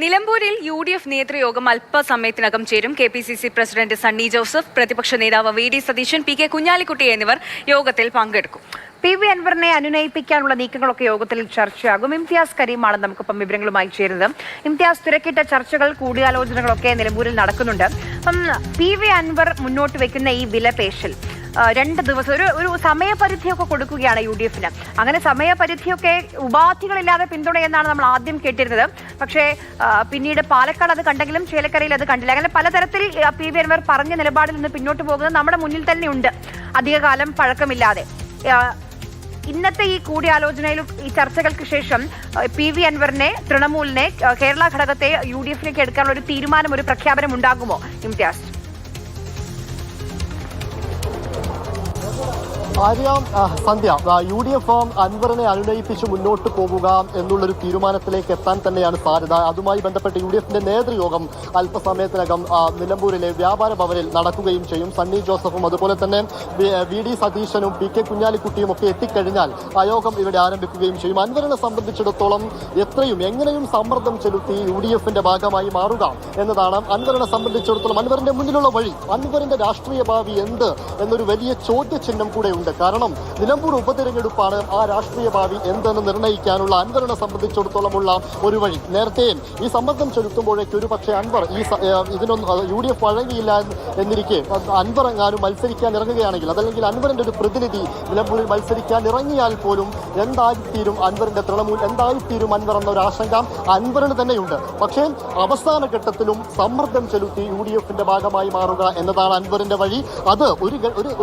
നിലമ്പൂരിൽ UDF നേതൃയോഗം അല്പസമയത്തിനകം ചേരും. KPCC പ്രസിഡന്റ് സണ്ണി ജോസഫ്, പ്രതിപക്ഷ നേതാവ് VD സതീശൻ, PK കുഞ്ഞാലിക്കുട്ടി എന്നിവർ യോഗത്തിൽ പങ്കെടുക്കും. PV അൻവറിനെ അനുനയിപ്പിക്കാനുള്ള നീക്കങ്ങളൊക്കെ യോഗത്തിൽ ചർച്ചയാകും. ഇംതിയാസ് കരീമാണ് നമുക്കിപ്പം വിവരങ്ങളുമായി ചേരുന്നത്. ഇംതിയാസ്, തിരക്കിട്ട ചർച്ചകൾ, കൂടിയാലോചനകളൊക്കെ നിലമ്പൂരിൽ നടക്കുന്നുണ്ട്. PV അൻവർ മുന്നോട്ട് വെക്കുന്ന ഈ വിലപേശൽ 2 ദിവസം ഒരു സമയപരിധിയൊക്കെ കൊടുക്കുകയാണ് UDFന്. അങ്ങനെ സമയപരിധിയൊക്കെ ഉപാധികളില്ലാതെ പിന്തുണയെന്നാണ് നമ്മൾ ആദ്യം കേട്ടിരുന്നത്. പക്ഷേ പിന്നീട് പാലക്കാട് അത് കണ്ടെങ്കിലും ചേലക്കരയിൽ അത് കണ്ടില്ല. അങ്ങനെ പലതരത്തിൽ PV അൻവർ പറഞ്ഞ നിലപാടിൽ നിന്ന് പിന്നോട്ട് പോകുന്നത് നമ്മുടെ മുന്നിൽ തന്നെയുണ്ട്, അധികകാലം പഴക്കമില്ലാതെ. ഇന്നത്തെ ഈ കൂടിയാലോചനയിലും ഈ ചർച്ചകൾക്ക് ശേഷം PV അൻവറിനെ, തൃണമൂലിനെ, കേരള ഘടകത്തെ UDFിലേക്ക് എടുക്കാനുള്ള ഒരു തീരുമാനം, ഒരു പ്രഖ്യാപനം ഉണ്ടാകുമോ ഇംതിയാസ്? സന്ധ്യ, UDF അൻവറിനെ അനുനയിപ്പിച്ച് മുന്നോട്ട് പോവുക എന്നുള്ളൊരു തീരുമാനത്തിലേക്ക് എത്താൻ തന്നെയാണ് സാധ്യത. അതുമായി ബന്ധപ്പെട്ട് UDFിന്റെ നേതൃയോഗം അല്പസമയത്തിനകം നിലമ്പൂരിലെ വ്യാപാര ഭവനിൽ നടക്കുകയും ചെയ്യും. സണ്ണി ജോസഫും അതുപോലെ തന്നെ VD സതീശനും PK കുഞ്ഞാലിക്കുട്ടിയും ഒക്കെ എത്തിക്കഴിഞ്ഞാൽ ആ യോഗം ഇവിടെ ആരംഭിക്കുകയും ചെയ്യും. അൻവറിനെ സംബന്ധിച്ചിടത്തോളം എങ്ങനെയും സമ്മർദ്ദം ചെലുത്തി UDFിന്റെ ഭാഗമായി മാറുക എന്നതാണ് അൻവറിനെ സംബന്ധിച്ചിടത്തോളം അൻവറിന്റെ മുന്നിലുള്ള വഴി. അൻവറിന്റെ രാഷ്ട്രീയ ഭാവി എന്ത് എന്നൊരു വലിയ ചോദ്യചിഹ്നം കൂടെ ഉണ്ട്. കാരണം നിലമ്പൂർ ഉപതെരഞ്ഞെടുപ്പാണ് ആ രാഷ്ട്രീയ ഭാവി എന്തെന്ന് നിർണ്ണയിക്കാനുള്ള അൻവറിനെ സംബന്ധിച്ചിടത്തോളമുള്ള ഒരു വഴി. നേരത്തെ ഈ സമ്മർദ്ദം ചെലുത്തുമ്പോഴേക്ക് ഒരു പക്ഷേ അൻവർ ഇതിനൊന്നും UDF വഴങ്ങിയില്ല എന്നിരിക്കെ അൻവർ എങ്ങാനും മത്സരിക്കാൻ ഇറങ്ങുകയാണെങ്കിൽ, അതല്ലെങ്കിൽ അൻവറിന്റെ ഒരു പ്രതിനിധി നിലമ്പൂരിൽ മത്സരിക്കാൻ ഇറങ്ങിയാൽ പോലും എന്തായിത്തീരും അൻവറിന്റെ തൃണമൂൽ, എന്തായിത്തീരും അൻവർ എന്നൊരു ആശങ്ക അൻവറിന് തന്നെയുണ്ട്. പക്ഷേ അവസാന ഘട്ടത്തിലും സമ്മർദ്ദം ചെലുത്തി UDFിന്റെ ഭാഗമായി മാറുക എന്നതാണ് അൻവറിന്റെ വഴി. അത്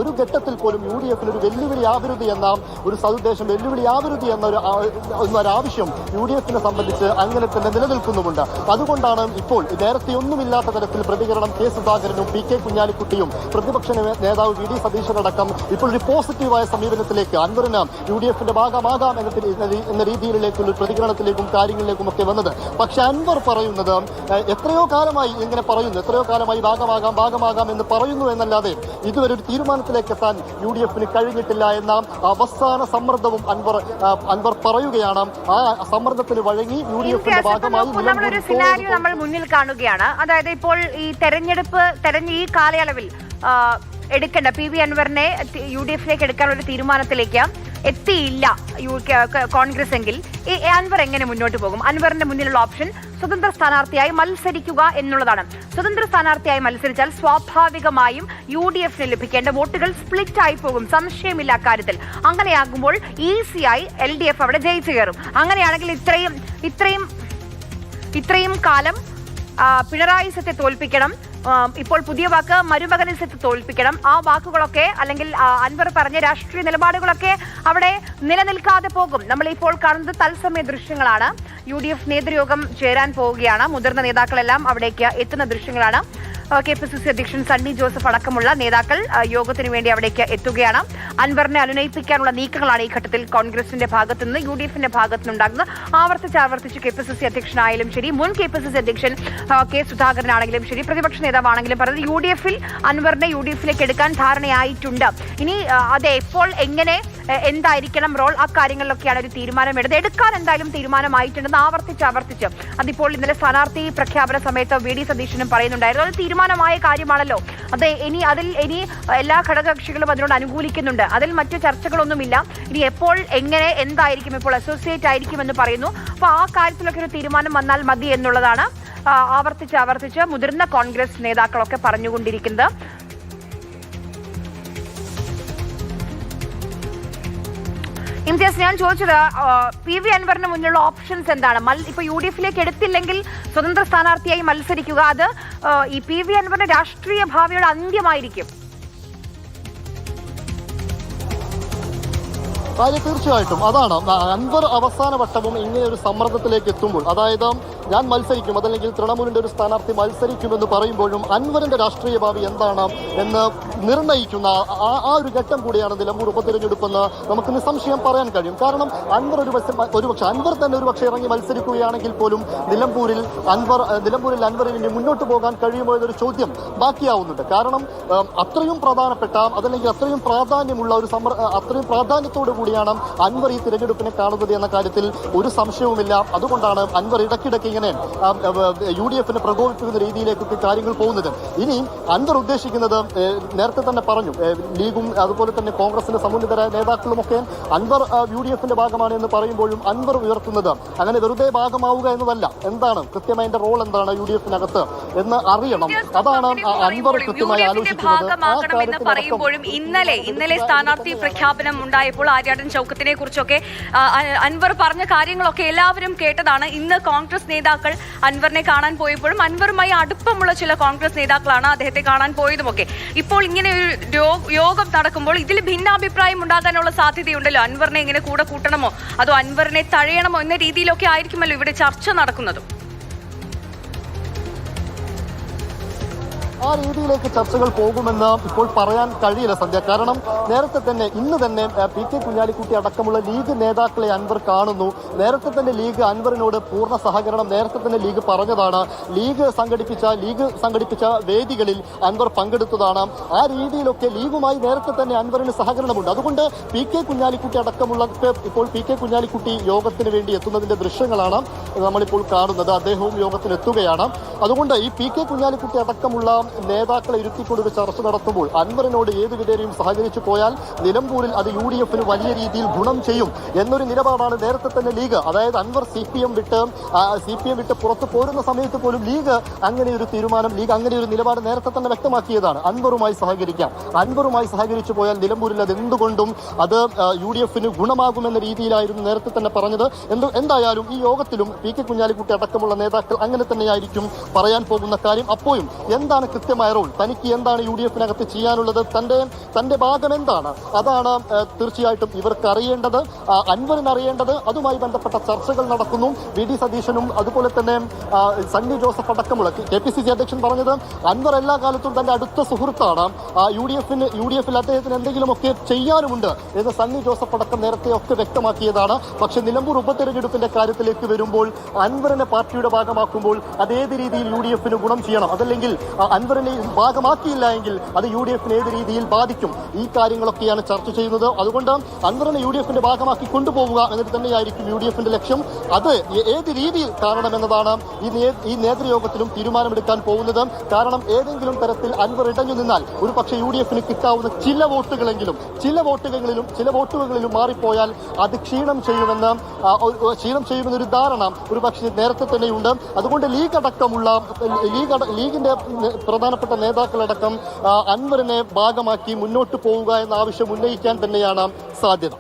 ഒരു ഘട്ടത്തിൽ പോലും UDF ഒരു വെല്ലുവിളിയാവരുത് എന്ന ഒരു സതുദ്ദേശം, വെല്ലുവിളിയാവരുത് എന്നൊരാവശ്യം UDFിനെ സംബന്ധിച്ച് അങ്ങനെ തന്നെ നിലനിൽക്കുന്നുമുണ്ട്. അതുകൊണ്ടാണ് ഇപ്പോൾ നേരത്തെ ഒന്നുമില്ലാത്ത തരത്തിൽ പ്രതികരണം K സുധാകരനും PK കുഞ്ഞാലിക്കുട്ടിയും പ്രതിപക്ഷ നേതാവ് VD സതീശനടക്കം ഇപ്പോൾ ഒരു പോസിറ്റീവായ സമീപനത്തിലേക്ക്, അൻവറിന് UDFിന്റെ ഭാഗമാകാം എന്ന രീതിയിലേക്കുള്ള പ്രതികരണത്തിലേക്കും കാര്യങ്ങളിലേക്കും ഒക്കെ വന്നത്. പക്ഷെ അൻവർ പറയുന്നത് എത്രയോ കാലമായി ഇങ്ങനെ പറയുന്നു, എത്രയോ കാലമായി ഭാഗമാകാം എന്ന് പറയുന്നു എന്നല്ലാതെ ഇതുവരെ ഒരു തീരുമാനത്തിലേക്ക് എത്താൻ UDFിന് കഴിഞ്ഞിട്ടില്ല എന്ന അവസാന സമ്മർദ്ദവും അൻവർ പറയുകയാണ്. ആ സമ്മർദ്ദത്തിന് വഴങ്ങി UDFിന്റെ ഭാഗമായി നമ്മൾ മുന്നിൽ കാണുകയാണ്. അതായത് ഇപ്പോൾ ഈ ഈ കാലയളവിൽ എടുക്കേണ്ട PV അൻവറിനെ UDFിലേക്ക് എടുക്കാനുള്ള ഒരു തീരുമാനത്തിലേക്ക് എത്തിയില്ല കോൺഗ്രസ് എങ്കിൽ അൻവർ എങ്ങനെ മുന്നോട്ട് പോകും? അൻവറിന്റെ മുന്നിലുള്ള ഓപ്ഷൻ സ്വതന്ത്ര സ്ഥാനാർത്ഥിയായി മത്സരിക്കുക എന്നുള്ളതാണ്. സ്വതന്ത്ര സ്ഥാനാർത്ഥിയായി മത്സരിച്ചാൽ സ്വാഭാവികമായും UDFിന് ലഭിക്കേണ്ട വോട്ടുകൾ സ്പ്ലിറ്റ് ആയി പോകും, സംശയമില്ല അക്കാര്യത്തിൽ. അങ്ങനെയാകുമ്പോൾ ഈസിയായി LDF അവിടെ ജയിച്ചു കയറും. അങ്ങനെയാണെങ്കിൽ ഇത്രയും കാലം പിണറായി സത്തെ തോൽപ്പിക്കണം, ഇപ്പോൾ പുതിയ വാക്ക് മരുമകനിസത്തെ തോൽപ്പിക്കണം, ആ വാക്കുകളൊക്കെ അല്ലെങ്കിൽ അൻവർ പറഞ്ഞ രാഷ്ട്രീയ നിലപാടുകളൊക്കെ അവിടെ നിലനിൽക്കാതെ പോകും. നമ്മൾ ഇപ്പോൾ കാണുന്നത് തത്സമയ ദൃശ്യങ്ങളാണ്. UDF നേതൃയോഗം ചേരാൻ പോവുകയാണ്. മുതിർന്ന നേതാക്കളെല്ലാം അവിടേക്ക് എത്തുന്ന ദൃശ്യങ്ങളാണ്. KPCC അധ്യക്ഷൻ സണ്ണി ജോസഫ് അടക്കമുള്ള നേതാക്കൾ യോഗത്തിന് വേണ്ടി അവിടേക്ക് എത്തുകയാണ്. അൻവറിനെ അനുനയിപ്പിക്കാനുള്ള നീക്കങ്ങളാണ് ഈ ഘട്ടത്തിൽ കോൺഗ്രസിന്റെ ഭാഗത്തു നിന്ന്, UDFിന്റെ ഭാഗത്തു നിന്നുണ്ടാകുന്നത്. ആവർത്തിച്ച് KPCC അധ്യക്ഷനായാലും ശരി, മുൻ KPCC അധ്യക്ഷൻ K സുധാകരനാണെങ്കിലും ശരി, പ്രതിപക്ഷ നേതാവാണെങ്കിലും പറഞ്ഞത് UDFിൽ അൻവറിനെ UDFിലേക്ക് എടുക്കാൻ ധാരണയായിട്ടുണ്ട്. ഇനി അത് എപ്പോൾ, എങ്ങനെ, എന്തായിരിക്കണം റോൾ, ആ കാര്യങ്ങളിലൊക്കെയാണ് ഒരു തീരുമാനം എടുക്കാൻ എന്തായാലും തീരുമാനമായിട്ടുണ്ടെന്ന് ആവർത്തിച്ച് അതിപ്പോൾ ഇന്നലെ സ്ഥാനാർത്ഥി പ്രഖ്യാപന സമയത്ത് VD സതീശനും പറയുന്നുണ്ടായിരുന്നു. അത് തീരുമാനമായ കാര്യമാണല്ലോ. അതിൽ എല്ലാ ഘടകകക്ഷികളും അതിനോട് അനുകൂലിക്കുന്നുണ്ട്. അതിൽ മറ്റു ചർച്ചകളൊന്നുമില്ല. ഇനി എപ്പോൾ, എങ്ങനെ, എന്തായിരിക്കും, ഇപ്പോൾ അസോസിയേറ്റ് ആയിരിക്കും എന്ന് പറയുന്നു. അപ്പോൾ ആ കാര്യത്തിലൊക്കെ ഒരു തീരുമാനം വന്നാൽ മതി എന്നുള്ളതാണ് ആവർത്തിച്ച് മുതിർന്ന കോൺഗ്രസ് നേതാക്കളൊക്കെ പറഞ്ഞുകൊണ്ടിരിക്കുന്നത്. ഇംതിയാസ്, ഞാൻ ചോദിച്ചത് PV അൻവറിന് മുന്നിലുള്ള ഓപ്ഷൻസ് എന്താണ്? ഇപ്പൊ UDFിലേക്ക് എടുത്തില്ലെങ്കിൽ സ്വതന്ത്ര സ്ഥാനാർത്ഥിയായി മത്സരിക്കുക, അത് ഈ PV അൻവറിന്റെ രാഷ്ട്രീയ ഭാവിയുടെ അന്ത്യമായിരിക്കും. തീർച്ചയായിട്ടും അതാണ് അൻവർ അവസാന വട്ടവും ഇങ്ങനെ ഒരു സമ്മർദ്ദത്തിലേക്ക് എത്തുമ്പോൾ, അതായത് ഞാൻ മത്സരിക്കും, അതല്ലെങ്കിൽ തൃണമൂലിന്റെ ഒരു സ്ഥാനാർത്ഥി മത്സരിക്കുമെന്ന് പറയുമ്പോഴും അൻവറിന്റെ രാഷ്ട്രീയ ഭാവി എന്താണ് എന്ന് നിർണ്ണയിക്കുന്ന ആ ഒരു ഘട്ടം കൂടിയാണ് നിലമ്പൂർ ഉപതെരഞ്ഞെടുപ്പെന്ന് നമുക്ക് നിസ്സംശയം പറയാൻ കഴിയും. കാരണം അൻവർ അൻവർ തന്നെ ഇറങ്ങി മത്സരിക്കുകയാണെങ്കിൽ പോലും നിലമ്പൂരിൽ അൻവറിന് മുന്നോട്ട് പോകാൻ കഴിയുമോ എന്നൊരു ചോദ്യം ബാക്കിയാവുന്നുണ്ട്. കാരണം അത്രയും പ്രധാനപ്പെട്ട, അതല്ലെങ്കിൽ അത്രയും പ്രാധാന്യമുള്ള അത്രയും പ്രാധാന്യത്തോടു കൂടിയാണ് അൻവർ ഈ തിരഞ്ഞെടുപ്പിനെ കാണുന്നത് എന്ന കാര്യത്തിൽ ഒരു സംശയവുമില്ല. അതുകൊണ്ടാണ് അൻവർ ഇടയ്ക്കിടയ്ക്ക് ഇങ്ങനെ UDF-നെ പ്രകോപിപ്പിക്കുന്ന രീതിയിലേക്കൊക്കെ കാര്യങ്ങൾ പോകുന്നത്. ഇനി അൻവർ ഉദ്ദേശിക്കുന്നത് നേരത്തെ തന്നെ പറഞ്ഞു, ലീഗും അതുപോലെ തന്നെ കോൺഗ്രസിന്റെ സമുന്നതരായ നേതാക്കളുമൊക്കെ അൻവർ UDF-ന്റെ ഭാഗമാണ് എന്ന് പറയുമ്പോഴും അൻവർ ഉയർത്തുന്നത് അങ്ങനെ വെറുതെ ഭാഗമാവുക എന്നതല്ല. എന്താണ് കൃത്യമായ റോൾ എന്താണ് UDF-നകത്ത് എന്ന് അറിയണം. അതാണ് അൻവർ കൃത്യമായി ഭാഗമാകണമെന്ന് പറയുമ്പോഴും ഇന്നലെ സ്ഥാനാർത്ഥി പ്രഖ്യാപനം ഉണ്ടായപ്പോൾ ആര്യാടൻ ചൗക്കത്തിനെ കുറിച്ചൊക്കെ അൻവർ പറഞ്ഞ കാര്യങ്ങളൊക്കെ എല്ലാവരും കേട്ടതാണ്. ഇന്ന് കോൺഗ്രസ് നേതാക്കൾ അൻവറിനെ കാണാൻ പോയപ്പോഴും അൻവറുമായി അടുപ്പമുള്ള ചില കോൺഗ്രസ് നേതാക്കളാണ് അദ്ദേഹത്തെ കാണാൻ പോയതുമൊക്കെ. ഇപ്പോൾ ഇങ്ങനെ ഒരു യോഗം നടക്കുമ്പോൾ ഇതിൽ ഭിന്നാഭിപ്രായം ഉണ്ടാകാനുള്ള സാധ്യതയുണ്ടല്ലോ. അൻവറിനെ ഇങ്ങനെ കൂടെ കൂട്ടണമോ അതോ അൻവറിനെ തഴയണമോ എന്ന രീതിയിലൊക്കെ ആയിരിക്കുമല്ലോ ഇവിടെ ചർച്ച നടക്കുന്നതും. ആ രീതിയിലേക്ക് ചർച്ചകൾ പോകുമെന്ന് ഇപ്പോൾ പറയാൻ കഴിയില്ല സന്ധ്യ. കാരണം നേരത്തെ തന്നെ ഇന്ന് തന്നെ PK കുഞ്ഞാലിക്കുട്ടി അടക്കമുള്ള ലീഗ് നേതാക്കളെ അൻവർ കാണുന്നു. നേരത്തെ തന്നെ ലീഗ് അൻവറിനോട് പൂർണ്ണ സഹകരണം നേരത്തെ തന്നെ ലീഗ് പറഞ്ഞതാണ്. ലീഗ് സംഘടിപ്പിച്ച വേദികളിൽ അൻവർ പങ്കെടുത്തതാണ്. ആ രീതിയിലൊക്കെ ലീഗുമായി നേരത്തെ തന്നെ അൻവറിന് സഹകരണമുണ്ട്. അതുകൊണ്ട് PK കുഞ്ഞാലിക്കുട്ടി അടക്കമുള്ള ഇപ്പോൾ PK കുഞ്ഞാലിക്കുട്ടി യോഗത്തിന് വേണ്ടി എത്തുന്നതിന്റെ ദൃശ്യങ്ങളാണ് നമ്മളിപ്പോൾ കാണുന്നത്. അദ്ദേഹവും യോഗത്തിന് എത്തുകയാണ്. അതുകൊണ്ട് ഈ PK കുഞ്ഞാലിക്കുട്ടി അടക്കമുള്ള നേതാക്കളെ ഇരുത്തിക്കൊണ്ടൊരു ചർച്ച നടത്തുമ്പോൾ അൻവറിനോട് ഏത് വിധേനയും സഹകരിച്ചു പോയാൽ നിലമ്പൂരിൽ അത് UDF-ന് വലിയ രീതിയിൽ ഗുണം ചെയ്യും എന്നൊരു നിലപാടാണ് നേരത്തെ തന്നെ ലീഗ്, അതായത് അൻവർ CPM വിട്ട് പുറത്തു പോരുന്ന സമയത്ത് പോലും ലീഗ് അങ്ങനെ ഒരു നിലപാട് നേരത്തെ തന്നെ വ്യക്തമാക്കിയതാണ്. അൻവറുമായി സഹകരിച്ചു പോയാൽ നിലമ്പൂരിൽ അത് എന്തുകൊണ്ടും അത് UDF-ന് ഗുണമാകുമെന്ന രീതിയിലായിരുന്നു നേരത്തെ തന്നെ പറഞ്ഞത്. എന്തായാലും ഈ യോഗത്തിലും PK കുഞ്ഞാലിക്കുട്ടി അടക്കമുള്ള നേതാക്കൾ അങ്ങനെ തന്നെയായിരിക്കും പറയാൻ പോകുന്ന കാര്യം. അപ്പോഴും എന്താണ് കൃത്യമായ റോൾ, തനിക്ക് എന്താണ് UDF-നകത്ത് ചെയ്യാനുള്ളത്, തന്റെ ഭാഗം എന്താണ്, അതാണ് തീർച്ചയായിട്ടും ഇവർക്ക് അറിയേണ്ടത്, അൻവറിന് അറിയേണ്ടത്. അതുമായി ബന്ധപ്പെട്ട ചർച്ചകൾ നടക്കുന്നു. VD സതീശനും അതുപോലെ തന്നെ സണ്ണി ജോസഫ് അടക്കമുള്ള KPCC അധ്യക്ഷൻ പറഞ്ഞത് അൻവർ എല്ലാ കാലത്തും തന്റെ അടുത്ത സുഹൃത്താണ്, UDF-ൽ അദ്ദേഹത്തിന് എന്തെങ്കിലുമൊക്കെ ചെയ്യാനുമുണ്ട് എന്ന് സണ്ണി ജോസഫ് അടക്കം നേരത്തെ ഒക്കെ വ്യക്തമാക്കിയതാണ്. പക്ഷെ നിലമ്പൂർ ഉപതെരഞ്ഞെടുപ്പിന്റെ കാര്യത്തിലേക്ക് വരുമ്പോൾ അൻവറിനെ പാർട്ടിയുടെ ഭാഗമാക്കുമ്പോൾ അതേത് രീതിയിൽ UDF-ന് ഗുണം ചെയ്യണം, അതല്ലെങ്കിൽ അൻവറിനെ ഭാഗമാക്കിയില്ല എങ്കിൽ അത് UDF-നെ ഏത് രീതിയിൽ ബാധിക്കും, ഈ കാര്യങ്ങളൊക്കെയാണ് ചർച്ച ചെയ്യുന്നത്. അതുകൊണ്ട് അൻവറിനെ UDF-ന്റെ ഭാഗമാക്കി കൊണ്ടുപോവുക എന്നിട്ട് തന്നെയായിരിക്കും UDF-ന്റെ ലക്ഷ്യം. അത് ഏത് രീതിയിൽ കാണണമെന്നതാണ് ഈ നേതൃയോഗത്തിലും തീരുമാനമെടുക്കാൻ പോകുന്നത്. കാരണം ഏതെങ്കിലും തരത്തിൽ അൻവർ ഇടഞ്ഞു നിന്നാൽ ഒരു പക്ഷേ UDF-ന് കിട്ടാവുന്ന ചില വോട്ടുകളിലും മാറിപ്പോയാൽ അത് ക്ഷീണം ചെയ്യുമെന്നൊരു ധാരണ ഒരു പക്ഷേ നേരത്തെ തന്നെയുണ്ട്. അതുകൊണ്ട് ലീഗിന്റെ പ്രധാനപ്പെട്ട നേതാക്കളടക്കം അൻവറിനെ ഭാഗമാക്കി മുന്നോട്ട് പോവുക എന്ന ആവശ്യം ഉന്നയിക്കാൻ തന്നെയാണ് സാധ്യത.